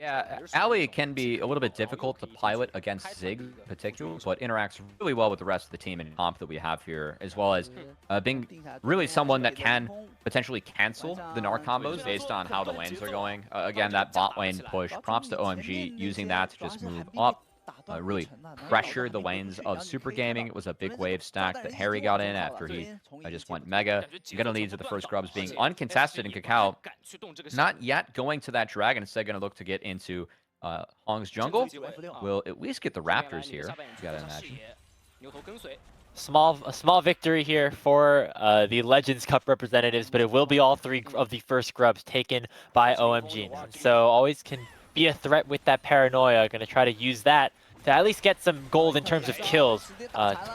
Yeah, Ali can be a little bit difficult to pilot against Zig in particular, but interacts really well with the rest of the team and comp that we have here, as well as being really someone that can potentially cancel the Gnar combos based on how the lanes are going. Again, that bot lane push, props to OMG using that to just move up, really pressure the lanes of Super Gaming. It was a big wave stack that Harry got in after he just went mega. Gonna lead to the first grubs being uncontested, and Kakao not yet going to that dragon. Instead, going to look to get into Hong's jungle. We'll at least get the Raptors here. You gotta imagine. A small victory here for the Legends Cup representatives, but it will be all 3 of the first grubs taken by OMG. So always can be a threat with that paranoia. Going to try to use that to at least get some gold in terms of kills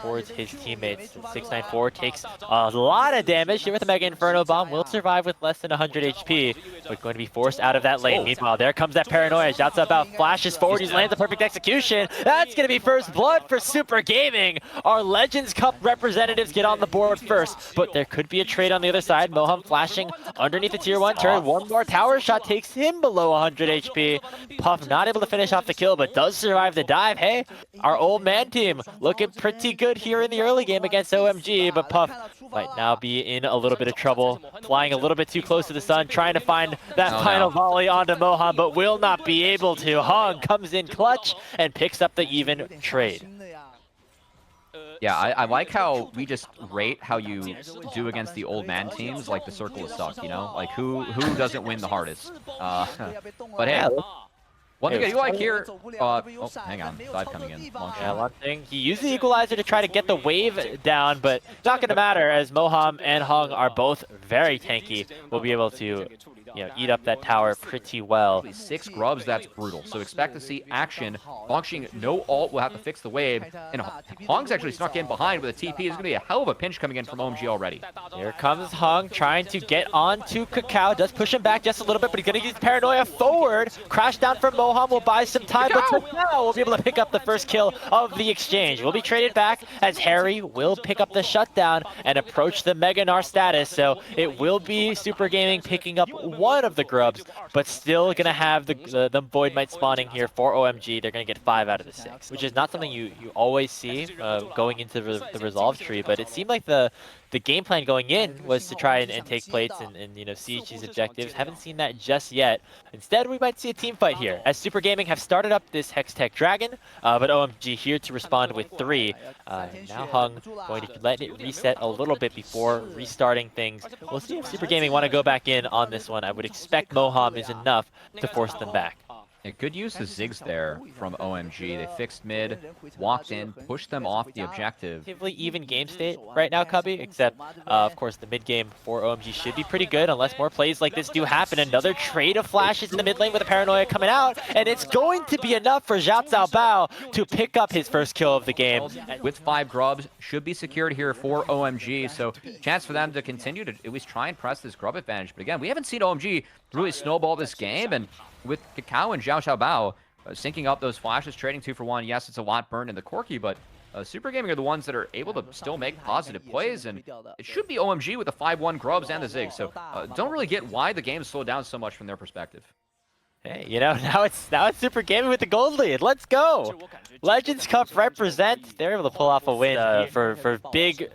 towards his teammates. 694 takes a lot of damage here with the Mega Inferno Bomb. Will survive with less than 100 HP, but going to be forced out of that lane. Meanwhile, there comes that paranoia. Shouts about flashes forward. He's landed the perfect execution. That's going to be first blood for Super Gaming. Our Legends Cup representatives get on the board first, but there could be a trade on the other side. Moham flashing underneath the tier 1 turret. One more tower shot takes him below 100 HP. Puff not able to finish off the kill, but does survive the dive. Hey, our old man team looking pretty good here in the early game against OMG, but Puff might now be in a little bit of trouble, flying a little bit too close to the sun, trying to find that final volley onto Moham, but will not be able to. Hong comes in clutch and picks up the even trade. Yeah, I like how we just rate how you do against the old man teams, like the circle of suck, you know? Like, who doesn't win the hardest? But hey, one thing I do like here, oh, hang on, dive coming in. Yeah, one thing, he used the equalizer to try to get the wave down, but it's not going to matter as Moham and Hong are both very tanky. We'll be able to, eat up that tower pretty well. 6 grubs, that's brutal. So expect to see action. Launching no ult will have to fix the wave, and Hong's actually snuck in behind with a TP. There's going to be a hell of a pinch coming in from OMG already. Here comes Hong trying to get onto Kakao. Does push him back just a little bit, but he's going to use Paranoia forward. Crash down from Moham will buy some time, but Kakao will be able to pick up the first kill of the exchange. Will be traded back as Harry will pick up the shutdown and approach the Mega Gnar status. So it will be Super Gaming picking up one of the grubs, but still going to have the Void Might spawning here for OMG. They're going to get 5 out of the 6, which is not something you always see going into the resolve tree, but it seemed like the game plan going in was to try and take plates and siege these objectives. Haven't seen that just yet. Instead, we might see a team fight here, as Super Gaming have started up this Hextech Dragon, but OMG here to respond with 3. Now Hung going to let it reset a little bit before restarting things. We'll see if Super Gaming want to go back in on this one. I would expect Moham is enough to force them back. Yeah, good use of Ziggs there from OMG. They fixed mid, walked in, pushed them off the objective. Relatively even game state right now, Cubby, except, of course, the mid game for OMG should be pretty good unless more plays like this do happen. Another trade of flashes in the mid lane with a Paranoia coming out, and it's going to be enough for Xiao Bao to pick up his first kill of the game. With 5 grubs, should be secured here for OMG, so chance for them to continue to at least try and press this grub advantage. But again, we haven't seen OMG really snowball this game, and with Kakao and Xiao Bao syncing up those flashes, trading 2 for 1. Yes, it's a lot burned in the Corki, but Super Gaming are the ones that are able to still make positive plays, and it should be OMG with the 5-1 grubs and the Zig. So don't really get why the game slowed down so much from their perspective. Hey, now it's Super Gaming with the gold lead. Let's go! Legends Cup represent. They're able to pull off a win for big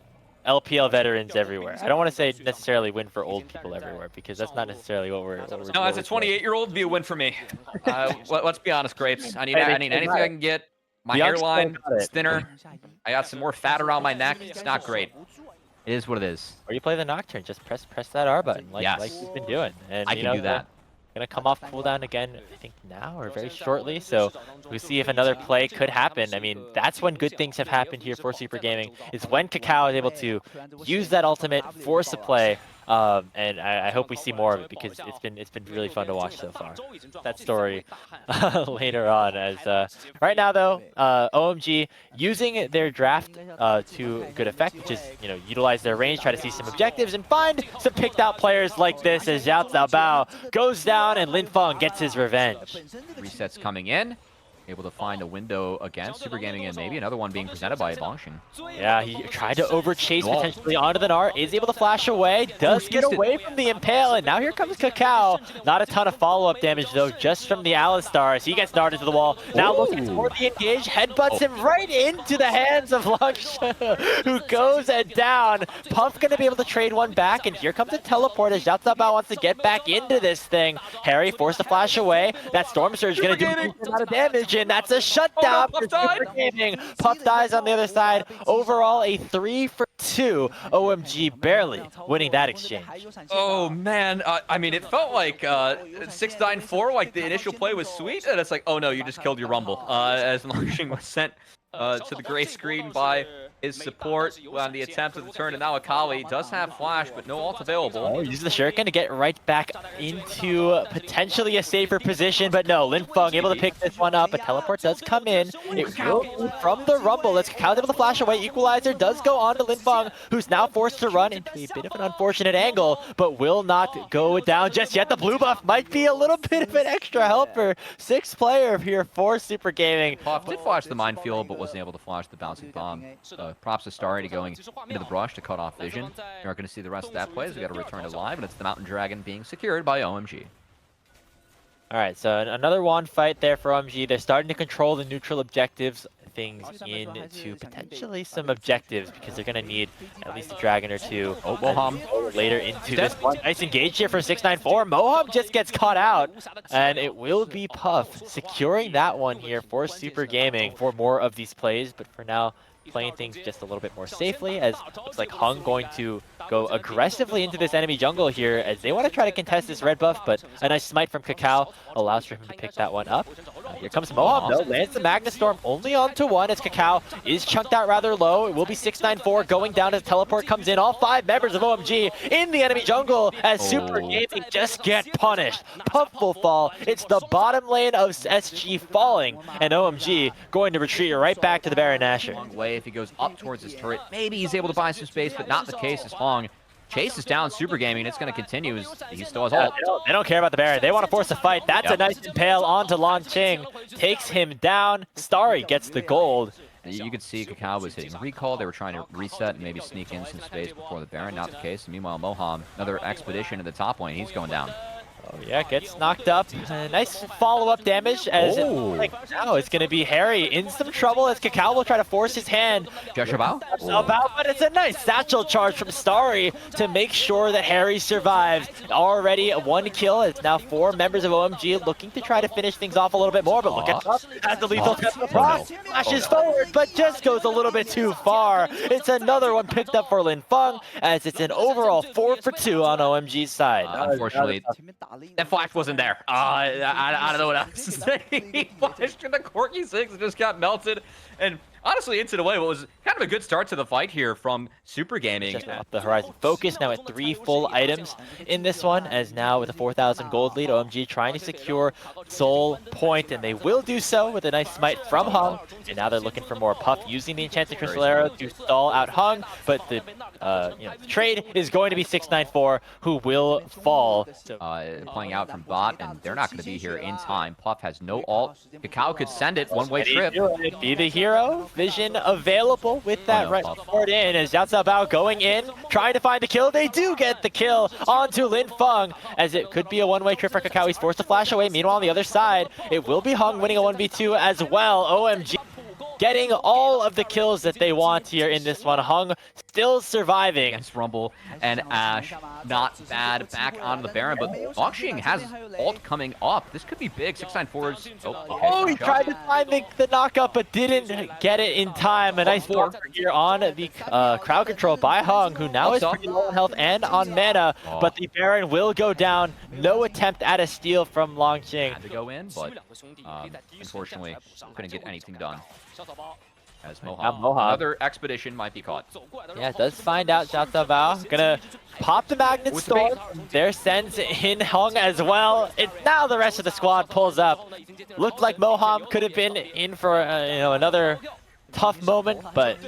LPL veterans everywhere. I don't want to say necessarily win for old people everywhere, because that's not necessarily what we're No, as a 28-year-old, be a win for me. Let's be honest, Grapes. I need anything I can get. My hairline is thinner. I got some more fat around my neck. It's not great. It is what it is. Or you play the Nocturne. Just press that R button like you've been doing. And I can do that. Gonna come off cooldown again, I think now or very shortly. So we'll see if another play could happen. I mean, that's when good things have happened here for Super Gaming. Is when Kakao is able to use that ultimate, force a play. And I hope we see more of it, because it's been really fun to watch so far. That story later on. As right now though, OMG using their draft to good effect, which is utilize their range, try to see some objectives, and find some picked out players like this. As Xiao Bao goes down and Lin Feng gets his revenge. Resets coming in. able to find a window against Super Gaming, and maybe another one being presented by Bongxing. Yeah, he tried to overchase potentially onto the Gnar, is able to flash away, does get away from the Impale, and now here comes Kakao. Not a ton of follow-up damage though, just from the Alistar. He gets Gnarred into the wall. Now looking for the engage, headbutts him right into the hands of Longsha, who goes down. Puff gonna be able to trade one back, and here comes a teleport as Zhaozabao wants to get back into this thing. Harry forced to flash away. That Storm Surge gonna do a lot of damage, and that's a shutdown for Super Gaming. Puff dies on the other side. Overall, a 3 for 2. OMG barely winning that exchange. Oh man, I mean, it felt like 6-9-4, like the initial play was sweet, and it's like, oh no, you just killed your Rumble. As Longxing was sent to the gray screen by his support on the attempt of the turn, and now Akali does have flash, but no ult available. Oh, uses the shuriken to get right back into potentially a safer position, but no, Linfeng able to pick this one up. A teleport does come in. It will be from the Rumble. It's Kakao able to flash away. Equalizer does go on to Linfeng, who's now forced to run into a bit of an unfortunate angle, but will not go down just yet. The blue buff might be a little bit of an extra helper. 6th player here for Super Gaming. Puff did flash the minefield, but wasn't able to flash the bouncing bomb. Props to Starry to going into the brush to cut off vision. You're not going to see the rest of that play as we got to return to live, and it's the Mountain Dragon being secured by OMG. All right, so another wand fight there for OMG. They're starting to control the neutral objectives, things into potentially some objectives, because they're going to need at least a dragon or two. Oh, Moham later into this one. Nice engage here for 694. Moham just gets caught out, and it will be Puff securing that one here for Super Gaming for more of these plays, but for now, playing things just a little bit more safely, as looks like Hung going to go aggressively into this enemy jungle here as they want to try to contest this red buff, but a nice smite from Kakao allows for him to pick that one up. Here comes Moham though, lands the Magna Storm only onto one as Kakao is chunked out rather low. It will be 694 going down as teleport comes in. All 5 members of OMG in the enemy jungle as Super Gaming just get punished. Puff will fall. It's the bottom lane of SG falling, and OMG going to retreat right back to the Baron Nashor. Long way if he goes up towards his turret. Maybe he's able to buy some space, but not the case as Hong chases down Super Gaming, and it's going to continue as he still has ult. They don't care about the Baron. They want to force a fight. That's a nice impale onto Longqing. Takes him down. Starry gets the gold. You could see Kakao was hitting recall. They were trying to reset and maybe sneak in some space before the Baron. Not the case. Meanwhile, Moham, another expedition in the top lane. He's going down. Oh yeah, gets knocked up. Nice follow-up damage as now it's going to be Harry in some trouble as Kakao will try to force his hand. About, but it's a nice satchel charge from Starry to make sure that Harry survives. Already 1 kill. It's now 4 members of OMG looking to try to finish things off a little bit more, but look at Puff has the lethal flashes forward, but just goes a little bit too far. It's another one picked up for Linfeng as it's an overall 4 for 2 on OMG's side. Unfortunately, that flash wasn't there. I don't know what else to say. He flashed in the Corky 6 and just got melted. And honestly, into the way, what was kind of a good start to the fight here from Super Gaming. Just off the horizon focus, now at 3 full items in this one, as now with a 4,000 gold lead, OMG trying to secure Soul Point, and they will do so with a nice smite from Hung. And now they're looking for more. Puff using the Enchanted Crystal Arrow to stall out Hung, but the trade is going to be 694, who will fall. Playing out from bot, and they're not going to be here in time. Puff has no ult. Kakao could send it one-way trip. Be the hero. Vision available with that right forward in as Zhaozabao going in, trying to find the kill. They do get the kill onto Linfeng as it could be a one-way trip for Kakao. He's forced to flash away. Meanwhile, on the other side, it will be Hung winning a 1v2 as well. OMG getting all of the kills that they want here in this one. Hung still surviving. Against Rumble and Ash, not bad. Back onto the Baron, but Longqing has ult coming up. This could be big. 694's. Oh, he tried to find the knockup, but didn't get it in time. A nice block here on the crowd control by Hung, who now is pretty low on health and on mana, but the Baron will go down. No attempt at a steal from Longqing. Had to go in, but unfortunately couldn't get anything done. As Moham, another expedition might be caught. Yeah, it does find out Zhaozabao. Gonna pop the Magnet Storm. There sends in Hung as well. It's now the rest of the squad pulls up. Looked like Moham could have been in for another tough moment, but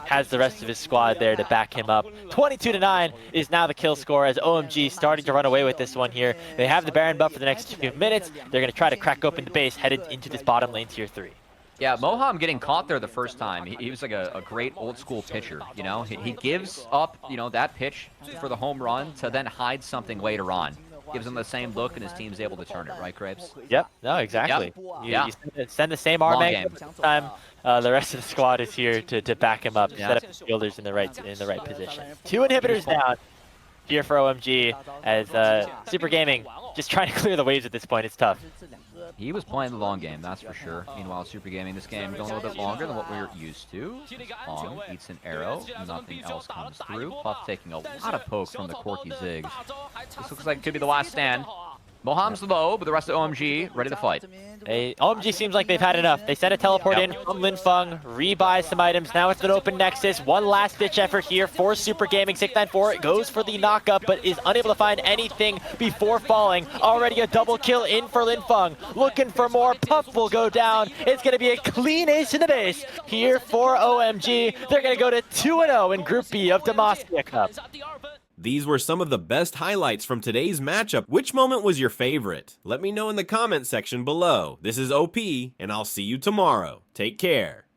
has the rest of his squad there to back him up. 22-9 is now the kill score as OMG starting to run away with this one here. They have the Baron buff for the next 2 minutes. They're going to try to crack open the base, headed into this bottom lane tier 3. Yeah, Moham getting caught there the first time. He was like a great old school pitcher, you know? He gives up, you know, that pitch for the home run to then hide something later on. Gives him the same look, and his team's able to turn it, right, Grapes? Yep, no, exactly. Yep. You send the same arm angle this time. The rest of the squad is here to back him up, set up fielders in the right position. 2 inhibitors down here for OMG as Super Gaming just trying to clear the waves at this point. It's tough. He was playing the long game, that's for sure. Meanwhile, Super Gaming this game going a little bit longer than what we're used to. Long eats an arrow, nothing else comes through. Puff taking a lot of poke from the Corky Ziggs. This looks like it could be the last stand. Moham's low, but the rest of OMG ready to fight. OMG seems like they've had enough. They sent a teleport in from Linfeng, rebuy some items. Now it's an open Nexus. One last ditch effort here for Super Gaming. 694 goes for the knockup, but is unable to find anything before falling. Already a double kill in for Linfeng. Looking for more. Puff will go down. It's going to be a clean ace in the base here for OMG. They're going to go to 2-0 in Group B of Demacia Cup. These were some of the best highlights from today's matchup. Which moment was your favorite? Let me know in the comment section below. This is OP, and I'll see you tomorrow. Take care.